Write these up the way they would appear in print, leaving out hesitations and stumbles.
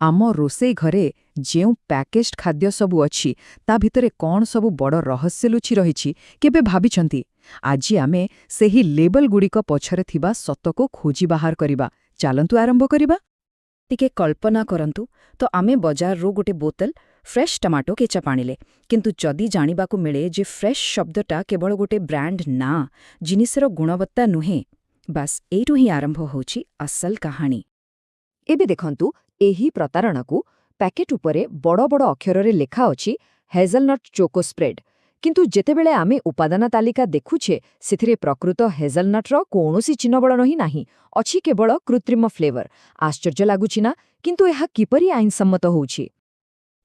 ଆମ ରୋଷେଇ ଘରେ ଯେଉଁ ପ୍ୟାକେଜ୍ଡ ଖାଦ୍ୟ ସବୁ ଅଛି ତା ଭିତରେ କ'ଣ ସବୁ ବଡ଼ ରହସ୍ୟ ଲୁଚି ରହିଛି କେବେ ଭାବିଛନ୍ତି? ଆଜି ଆମେ ସେହି ଲେବଲଗୁଡ଼ିକ ପଛରେ ଥିବା ସତକୁ ଖୋଜି ବାହାର କରିବା। ଚାଲନ୍ତୁ ଆରମ୍ଭ କରିବା। ଟିକେ କଳ୍ପନା କରନ୍ତୁ ତ ଆମେ ବଜାରରୁ ଗୋଟେ ବୋତଲ ଫ୍ରେଶ୍ ଟମାଟୋ କେଚପ୍ ଆଣିଲେ, କିନ୍ତୁ ଯଦି ଜାଣିବାକୁ ମିଳେ ଯେ ଫ୍ରେଶ୍ ଶବ୍ଦଟା କେବଳ ଗୋଟେ ବ୍ରାଣ୍ଡ ନାଁ, ଜିନିଷର ଗୁଣବତ୍ତା ନୁହେଁ। ବାସ୍ ଏଇଠୁ ହିଁ ଆରମ୍ଭ ହେଉଛି ଅସଲ କାହାଣୀ। ଏବେ ଦେଖନ୍ତୁ ଏହି ପ୍ରତାରଣାକୁ। ପ୍ୟାକେଟ୍ ଉପରେ ବଡ଼ ବଡ଼ ଅକ୍ଷରରେ ଲେଖା ଅଛି ହେଜଲନଟ୍ ଚୋକୋ ସ୍ପ୍ରେଡ୍, କିନ୍ତୁ ଯେତେବେଳେ ଆମେ ଉପାଦାନ ତାଲିକା ଦେଖୁଛେ ସେଥିରେ ପ୍ରକୃତ ହେଜଲନଟ୍ର କୌଣସି ଚିହ୍ନବଳ ହିଁ ନାହିଁ, ଅଛି କେବଳ କୃତ୍ରିମ ଫ୍ଲେଭର। ଆଶ୍ଚର୍ଯ୍ୟ ଲାଗୁଛି ନା? କିନ୍ତୁ ଏହା କିପରି ଆଇନସମ୍ମତ ହେଉଛି?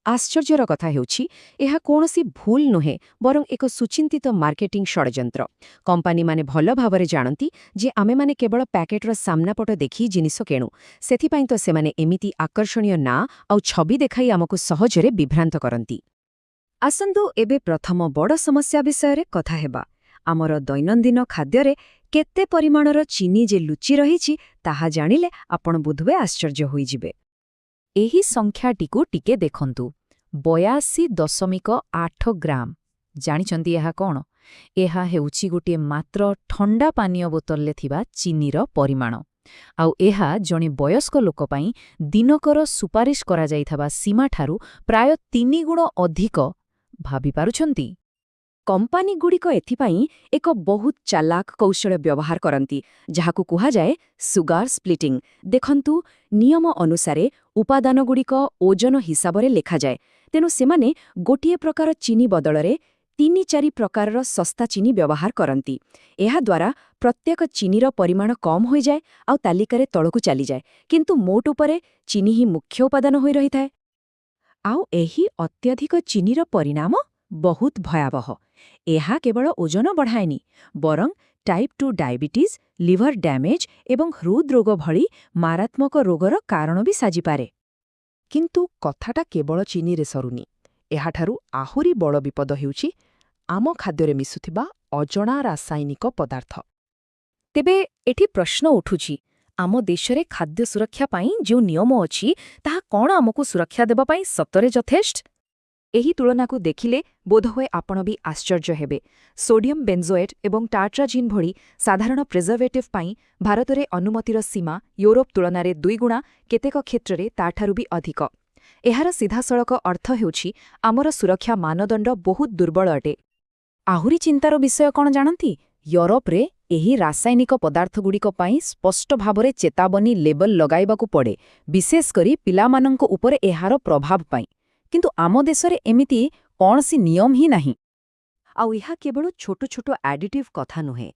ଆଶ୍ଚର୍ଯ୍ୟର କଥା ହେଉଛି, ଏହା କୌଣସି ଭୁଲ ନୁହେଁ, ବରଂ ଏକ ସୁଚିନ୍ତିତ ମାର୍କେଟିଂ ଷଡ଼ଯନ୍ତ୍ର। କମ୍ପାନୀମାନେ ଭଲ ଭାବରେ ଜାଣନ୍ତି ଯେ ଆମେମାନେ କେବଳ ପ୍ୟାକେଟ୍ର ସାମ୍ନାପଟ ଦେଖି ଜିନିଷ କିଣୁ। ସେଥିପାଇଁ ତ ସେମାନେ ଏମିତି ଆକର୍ଷଣୀୟ ନାଁ ଆଉ ଛବି ଦେଖାଇ ଆମକୁ ସହଜରେ ବିଭ୍ରାନ୍ତ କରନ୍ତି। ଆସନ୍ତୁ ଏବେ ପ୍ରଥମ ବଡ଼ ସମସ୍ୟା ବିଷୟରେ କଥା ହେବା। ଆମର ଦୈନନ୍ଦିନ ଖାଦ୍ୟରେ କେତେ ପରିମାଣର ଚିନି ଯେ ଲୁଚି ରହିଛି ତାହା ଜାଣିଲେ ଆପଣ ବୋଧହୁଏ ଆଶ୍ଚର୍ଯ୍ୟ ହୋଇଯିବେ। ଏହି ସଂଖ୍ୟାଟିକୁ ଟିକେ ଦେଖନ୍ତୁ, 82.8 ଗ୍ରାମ। ଜାଣିଛନ୍ତି ଏହା କ'ଣ? ଏହା ହେଉଛି ଗୋଟିଏ ମାତ୍ର ଥଣ୍ଡା ପାନୀୟ ବୋତଲରେ ଥିବା ଚିନିର ପରିମାଣ। ଆଉ ଏହା ଜଣେ ବୟସ୍କ ଲୋକ ପାଇଁ ଦିନକର ସୁପାରିଶ କରାଯାଇଥିବା ସୀମାଠାରୁ ପ୍ରାୟ 3 ଗୁଣ ଅଧିକ। ଭାବିପାରୁଛନ୍ତି? କମ୍ପାନୀଗୁଡ଼ିକ ଏଥିପାଇଁ ଏକ ବହୁତ ଚାଲାକ କୌଶଳ ବ୍ୟବହାର କରନ୍ତି, ଯାହାକୁ କୁହାଯାଏ ସୁଗାର ସ୍ପ୍ଲିଟିଂ। ଦେଖନ୍ତୁ, ନିୟମ ଅନୁସାରେ ଉପାଦାନଗୁଡ଼ିକ ଓଜନ ହିସାବରେ ଲେଖାଯାଏ, ତେଣୁ ସେମାନେ ଗୋଟିଏ ପ୍ରକାର ଚିନି ବଦଳରେ 3-4 ପ୍ରକାରର ଶସ୍ତା ଚିନି ବ୍ୟବହାର କରନ୍ତି। ଏହାଦ୍ୱାରା ପ୍ରତ୍ୟେକ ଚିନିର ପରିମାଣ କମ୍ ହୋଇଯାଏ ଆଉ ତାଲିକାରେ ତଳକୁ ଚାଲିଯାଏ, କିନ୍ତୁ ମୋଟ ଉପରେ ଚିନି ହିଁ ମୁଖ୍ୟ ଉପାଦାନ ହୋଇ ରହିଥାଏ। ଆଉ ଏହି ଅତ୍ୟଧିକ ଚିନିର ପରିଣାମ ବହୁତ ଭୟାବହ। ଏହା କେବଳ ଓଜନ ବଢ଼ାଏନି, ବରଂ ଟାଇପ୍ 2 ଡାଇବିଟିସ୍, ଲିଭର ଡ୍ୟାମେଜ୍ ଏବଂ ହୃଦରୋଗ ଭଳି ମାରାତ୍ମକ ରୋଗର କାରଣ ବି ସାଜିପାରେ। କିନ୍ତୁ କଥାଟା କେବଳ ଚିନିରେ ସରୁନି। ଏହାଠାରୁ ଆହୁରି ବଡ଼ ବିପଦ ହେଉଛି ଆମ ଖାଦ୍ୟରେ ମିଶୁଥିବା ଅଜଣା ରାସାୟନିକ ପଦାର୍ଥ। ତେବେ ଏଠି ପ୍ରଶ୍ନ ଉଠୁଛି, ଆମ ଦେଶରେ ଖାଦ୍ୟ ସୁରକ୍ଷା ପାଇଁ ଯେଉଁ ନିୟମ ଅଛି ତାହା କ'ଣ ଆମକୁ ସୁରକ୍ଷା ଦେବା ପାଇଁ ସତରେ ଯଥେଷ୍ଟ? ଏହି ତୁଳନାକୁ ଦେଖିଲେ ବୋଧହୁଏ ଆପଣ ବି ଆଶ୍ଚର୍ଯ୍ୟ ହେବେ। ସୋଡିୟମ୍ ବେଞ୍ଜୋଏଟ୍ ଏବଂ ଟାର୍ଟ୍ରାଜିନ୍ ଭଳି ସାଧାରଣ ପ୍ରିଜର୍ଭେଟିଭ୍ ପାଇଁ ଭାରତରେ ଅନୁମତିର ସୀମା ୟୁରୋପ ତୁଳନାରେ 2 ଗୁଣା, କେତେକ କ୍ଷେତ୍ରରେ ତାଠାରୁ ବି ଅଧିକ। ଏହାର ସିଧାସଳଖ ଅର୍ଥ ହେଉଛି ଆମର ସୁରକ୍ଷା ମାନଦଣ୍ଡ ବହୁତ ଦୁର୍ବଳ ଅଟେ। ଆହୁରି ଚିନ୍ତାର ବିଷୟ କ'ଣ ଜାଣନ୍ତି? ୟୁରୋପରେ ଏହି ରାସାୟନିକ ପଦାର୍ଥଗୁଡ଼ିକ ପାଇଁ ସ୍ପଷ୍ଟ ଭାବରେ ଚେତାବନୀ ଲେବଲ ଲଗାଇବାକୁ ପଡ଼େ, ବିଶେଷ କରି ପିଲାମାନଙ୍କ ଉପରେ ଏହାର ପ୍ରଭାବ ପାଇଁ। କିନ୍ତୁ ଆମ ଦେଶରେ ଏମିତି କୌଣସି ନିୟମ ହିଁ ନାହିଁ। ଆଉ ଏହା କେବଳ ଛୋଟ ଛୋଟ ଆଡିଟିଭ୍ କଥା ନୁହେଁ।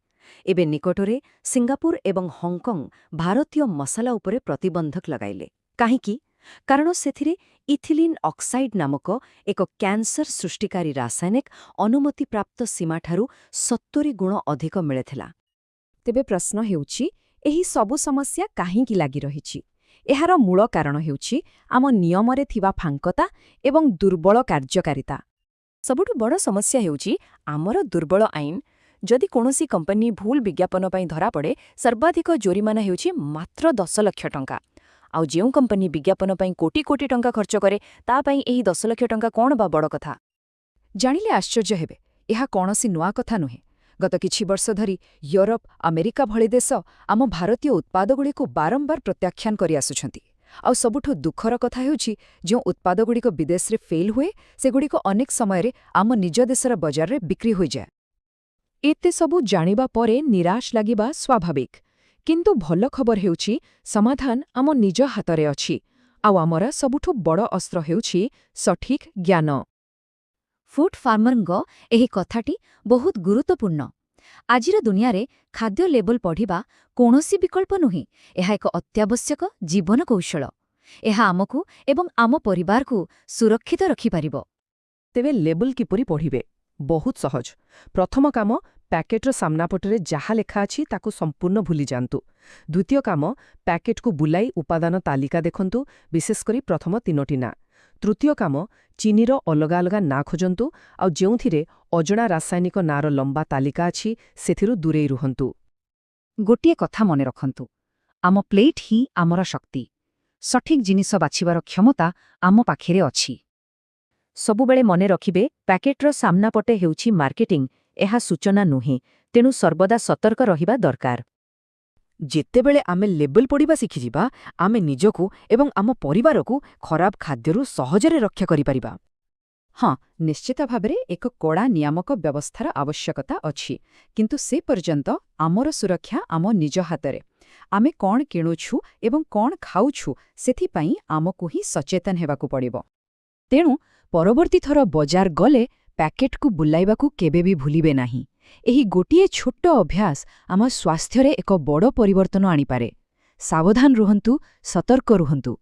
ଏବେ ନିକଟରେ ସିଙ୍ଗାପୁର ଏବଂ ହଂକଂ ଭାରତୀୟ ମସଲା ଉପରେ ପ୍ରତିବନ୍ଧକ ଲଗାଇଲେ। କାହିଁକି? କାରଣ ସେଥିରେ ଇଥିଲିନ୍ ଅକ୍ସାଇଡ୍ ନାମକ ଏକ କ୍ୟାନ୍ସର ସୃଷ୍ଟିକାରୀ ରାସାୟନିକ ଅନୁମତିପ୍ରାପ୍ତ ସୀମାଠାରୁ 70 ଗୁଣ ଅଧିକ ମିଳିଥିଲା। ତେବେ ପ୍ରଶ୍ନ ହେଉଛି, ଏହି ସବୁ ସମସ୍ୟା କାହିଁକି ଲାଗି ରହିଛି? ଏହାର ମୂଳ କାରଣ ହେଉଛି ଆମ ନିୟମରେ ଥିବା ଫାଙ୍କତା ଏବଂ ଦୁର୍ବଳ କାର୍ଯ୍ୟକାରିତା। ସବୁଠୁ ବଡ଼ ସମସ୍ୟା ହେଉଛି ଆମର ଦୁର୍ବଳ ଆଇନ। ଯଦି କୌଣସି କମ୍ପାନୀ ଭୁଲ ବିଜ୍ଞାପନ ପାଇଁ ଧରାପଡ଼େ, ସର୍ବାଧିକ ଜୋରିମାନା ହେଉଛି ମାତ୍ର 10 ଲକ୍ଷ ଟଙ୍କା। ଆଉ ଯେଉଁ କମ୍ପାନୀ ବିଜ୍ଞାପନ ପାଇଁ କୋଟି କୋଟି ଟଙ୍କା ଖର୍ଚ୍ଚ କରେ, ତା ପାଇଁ ଏହି 10 ଲକ୍ଷ ଟଙ୍କା କ'ଣ ବା ବଡ଼ କଥା? ଜାଣିଲେ ଆଶ୍ଚର୍ଯ୍ୟ ହେବେ, ଏହା କୌଣସି ନୂଆ କଥା ନୁହେଁ। ଗତ କିଛି ବର୍ଷ ଧରି ୟୁରୋପ, ଆମେରିକା ଭଳି ଦେଶ ଆମ ଭାରତୀୟ ଉତ୍ପାଦଗୁଡ଼ିକୁ ବାରମ୍ବାର ପ୍ରତ୍ୟାଖ୍ୟାନ କରି ଆସୁଛନ୍ତି। ଆଉ ସବୁଠୁ ଦୁଃଖର କଥା ହେଉଛି, ଯେଉଁ ଉତ୍ପାଦଗୁଡ଼ିକ ବିଦେଶରେ ଫେଲ୍ ହୁଏ, ସେଗୁଡ଼ିକ ଅନେକ ସମୟରେ ଆମ ନିଜ ଦେଶର ବଜାରରେ ବିକ୍ରି ହୋଇଯାଏ। ଏତେ ସବୁ ଜାଣିବା ପରେ ନିରାଶ ଲାଗିବା ସ୍ୱାଭାବିକ। କିନ୍ତୁ ଭଲ ଖବର ହେଉଛି, ସମାଧାନ ଆମ ନିଜ ହାତରେ ଅଛି। ଆଉ ଆମର ସବୁଠୁ ବଡ଼ ଅସ୍ତ୍ର ହେଉଛି ସଠିକ୍ ଜ୍ଞାନ। ଫୁଡ୍ ଫାର୍ମରଙ୍କ ଏହି କଥାଟି ବହୁତ ଗୁରୁତ୍ୱପୂର୍ଣ୍ଣ। ଆଜିର ଦୁନିଆରେ ଖାଦ୍ୟ ଲେବଲ ପଢ଼ିବା କୌଣସି ବିକଳ୍ପ ନୁହେଁ, ଏହା ଏକ ଅତ୍ୟାବଶ୍ୟକ ଜୀବନ କୌଶଳ। ଏହା ଆମକୁ ଏବଂ ଆମ ପରିବାରକୁ ସୁରକ୍ଷିତ ରଖିପାରିବ। ତେବେ ଲେବଲ କିପରି ପଢ଼ିବେ? ବହୁତ ସହଜ। ପ୍ରଥମ କାମ, ପ୍ୟାକେଟ୍ର ସାମ୍ନାପଟରେ ଯାହା ଲେଖା ଅଛି ତାକୁ ସମ୍ପୂର୍ଣ୍ଣ ଭୁଲିଯାଆନ୍ତୁ। ଦ୍ୱିତୀୟ କାମ, ପ୍ୟାକେଟ୍କୁ ବୁଲାଇ ଉପାଦାନ ତାଲିକା ଦେଖନ୍ତୁ, ବିଶେଷ କରି ପ୍ରଥମ 3ଟି ନାଁ। ତୃତୀୟ କାମ, ଚିନିର ଅଲଗା ଅଲଗା ନାଁ ଖୋଜନ୍ତୁ, ଆଉ ଯେଉଁଥିରେ ଅଜଣା ରାସାୟନିକ ନାଁର ଲମ୍ବା ତାଲିକା ଅଛି ସେଥିରୁ ଦୂରେଇ ରୁହନ୍ତୁ। ଗୋଟିଏ କଥା ମନେ ରଖନ୍ତୁ, ଆମ ପ୍ଲେଟ୍ ହିଁ ଆମର ଶକ୍ତି। ସଠିକ୍ ଜିନିଷ ବାଛିବାର କ୍ଷମତା ଆମ ପାଖରେ ଅଛି। ସବୁବେଳେ ମନେ ରଖିବେ, ପ୍ୟାକେଟ୍ର ସାମ୍ନାପଟେ ହେଉଛି ମାର୍କେଟିଂ, ଏହା ସୂଚନା ନୁହେଁ, ତେଣୁ ସର୍ବଦା ସତର୍କ ରହିବା ଦରକାର। ଯେତେବେଳେ ଆମେ ଲେବଲ୍ ପଢ଼ିବା ଶିଖିଯିବା, ଆମେ ନିଜକୁ ଏବଂ ଆମ ପରିବାରକୁ ଖରାପ ଖାଦ୍ୟରୁ ସହଜରେ ରକ୍ଷା କରିପାରିବା। ହଁ, ନିଶ୍ଚିତ ଭାବରେ ଏକ କଡ଼ା ନିୟାମକ ବ୍ୟବସ୍ଥାର ଆବଶ୍ୟକତା ଅଛି, କିନ୍ତୁ ସେ ପର୍ଯ୍ୟନ୍ତ ଆମର ସୁରକ୍ଷା ଆମ ନିଜ ହାତରେ। ଆମେ କ'ଣ କିଣୁଛୁ ଏବଂ କ'ଣ ଖାଉଛୁ, ସେଥିପାଇଁ ଆମକୁ ହିଁ ସଚେତନ ହେବାକୁ ପଡ଼ିବ। ତେଣୁ ପରବର୍ତ୍ତୀ ଥର ବଜାର ଗଲେ ପ୍ୟାକେଟ୍କୁ ବୁଲାଇବାକୁ କେବେ ବି ଭୁଲିବେ ନାହିଁ। ଏହି ଗୋଟିଏ ଛୋଟ ଅଭ୍ୟାସ ଆମ ସ୍ୱାସ୍ଥ୍ୟରେ ଏକ ବଡ଼ ପରିବର୍ତ୍ତନ ଆଣିପାରେ। ସାବଧାନ ରୁହନ୍ତୁ, ସତର୍କ ରୁହନ୍ତୁ।